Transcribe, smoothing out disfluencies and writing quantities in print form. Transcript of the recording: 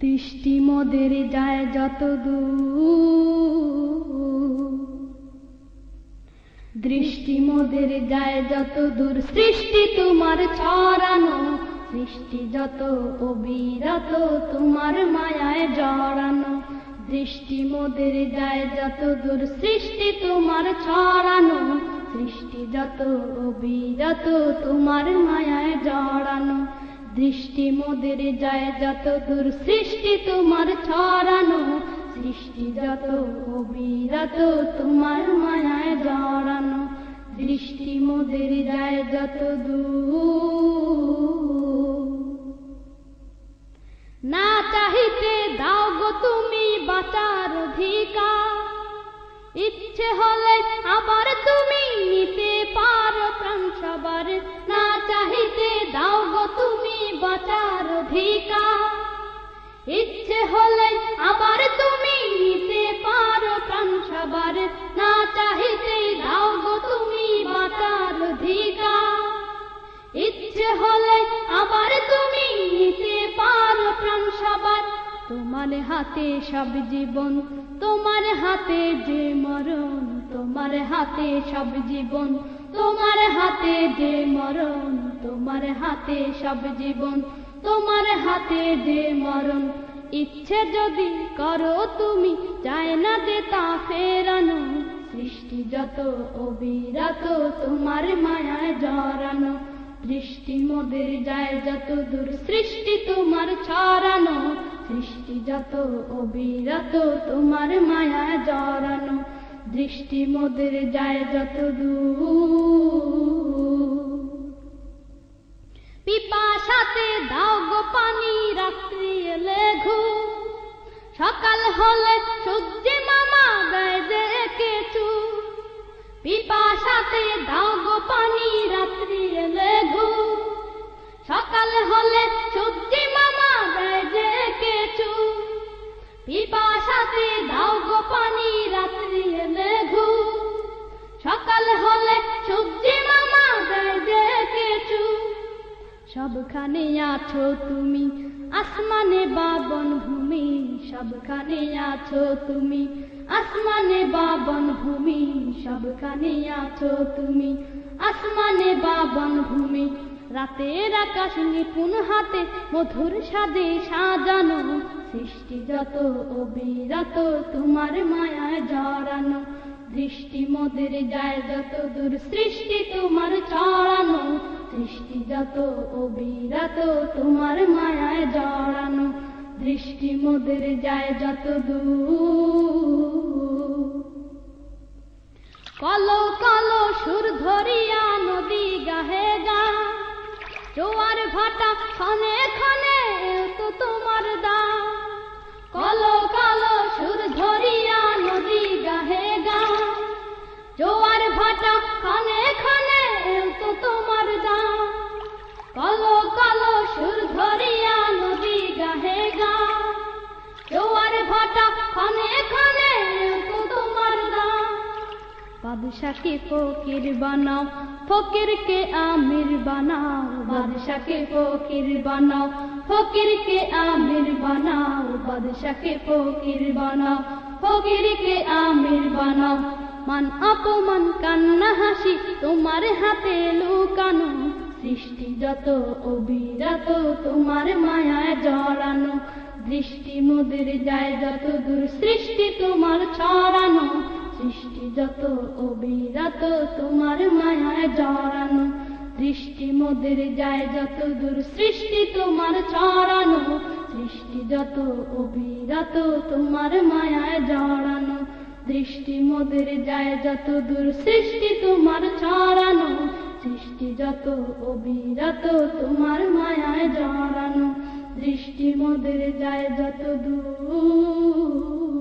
দৃষ্টি মোদের যায় যত দূর, দৃষ্টি মোদের যায় যত দূর, সৃষ্টি তোমার ছড়ানো, সৃষ্টি যত অবিরত তোমার মায়ায় জড়ানো। দৃষ্টি মোদের যায় যত দূর, সৃষ্টি তোমার ছড়ানো, সৃষ্টি যত অবিরত তোমার মায়ায় জড়ানো। দৃষ্টি মোদের যায় যত দূর, সৃষ্টি তোমার ছড়ানো, সৃষ্টি যত অবিরত তোমার মায়ায় জড়ানো। দৃষ্টি মোদের যায় যত দূর, না চাহিতে দাও গো তুমি বাঁচার অধিকার, ইচ্ছে হলে আবার তুমি নিতে পারো প্রাণ সবার। না চাহিতে দাও গো তুমি বাঁচার অধিকার, ইচ্ছে হলে আবার তুমি নিতে পারো প্রাণ সবার। না চাহিতে দাও গো তুমি বাঁচার অধিকার, ইচ্ছে হলে আবার তুমি নিতে পারো প্রাণ সবার। তোমার হাতে সব জীবন, তোমার হাতে যে মরণ, তোমার হাতে সব জীবন, তোমার হাতে যে মরণ, তোমার হাতে সব জীবন, তোমার হাতে যে মরণ। ইচ্ছে যদি করো তুমি, চায় না যে তা ফেরানো। সৃষ্টি যত অবিরত তোমার মায়ায় জড়ানো। দৃষ্টি মোদের যায় যত দূর, সৃষ্টি তোমার ছড়ানো, সৃষ্টি যত অবিরত তোমার মায়ায় জড়ানো। দৃষ্টি মোদের যায় যত দূর, পিপাসাতে দাও গো পানি রাত্রি এলে ঘুম, সকাল হলে সূর্যে মামা দেয় যে কেচু। পিপাসাতে দাও গো পানি রাত্রি এলে ঘুম, সকাল হলে সূর্যে মামা দেয় যে কেচু। পিপাসাতে দাও গো পানি রাত্রি এলে ঘুম, সকাল হলে সূর্যে মামা দেয় যে কেচু। সবখানে আছো তুমি আসমানে বা বনভূমি, সবখানে আছো তুমি আসমানে বা বনভূমি, সবখানে আছো তুমি আসমানে বা বনভূমি। রাতের আকাশ নিপুণ হাতে মধুর স্বাদে সাজানো, সৃষ্টি যত অবিরত তোমার মায়ায় জড়ানো। দৃষ্টি মোদের যায় যত দূর, সৃষ্টি তোমার ছড়ানো, সৃষ্টি যত অবিরত তোমার মায়ায় জড়ানো। দৃষ্টি মোদের যায় যত দূর, কলো কলো সুর ধরিয়া নদী গাহে গা, জোয়ার ভাটা ক্ষণে ক্ষণে তো তোমার দা। কলো কলো সুর ধরিয়া নদী গাহে গা, জোয়ার ভাটা ক্ষণে ক্ষণে তো তোমার দা। কলো কলো সুর ধরিয়া নদী গাহে গা, জোয়ার ভাটা ক্ষণে ক্ষণে তো তোমার দা। বাদশাকে ফকির বানাও, ফকিরকে আমির বানাও, বাদশাকে ফকির বানাও, ফকিরকে আমির বানাও, বাদশাকে ফকির বানাও, ফকিরকে আমির বানাও। মান অপমান কান্না হাসি তোমার হাতে লুকানো, সৃষ্টি যত অবিরত তোমার মায়ায় জড়ানো। দৃষ্টি মোদের যায় যত দূর, সৃষ্টি তোমার ছড়ানো, সৃষ্টি যত অবিরত তোমার মায়ায় জড়ানো। দৃষ্টি মোদের যায় যত দূর, সৃষ্টি তোমার ছড়ানো, সৃষ্টি যত অবিরত তোমার মায়ায় জড়ানো। দৃষ্টি মোদের যায় যত দূর, সৃষ্টি তোমার ছড়ানো, সৃষ্টি যত অবিরত তোমার মায়ায় জড়ানো। দৃষ্টি মোদের যায় যত দূর।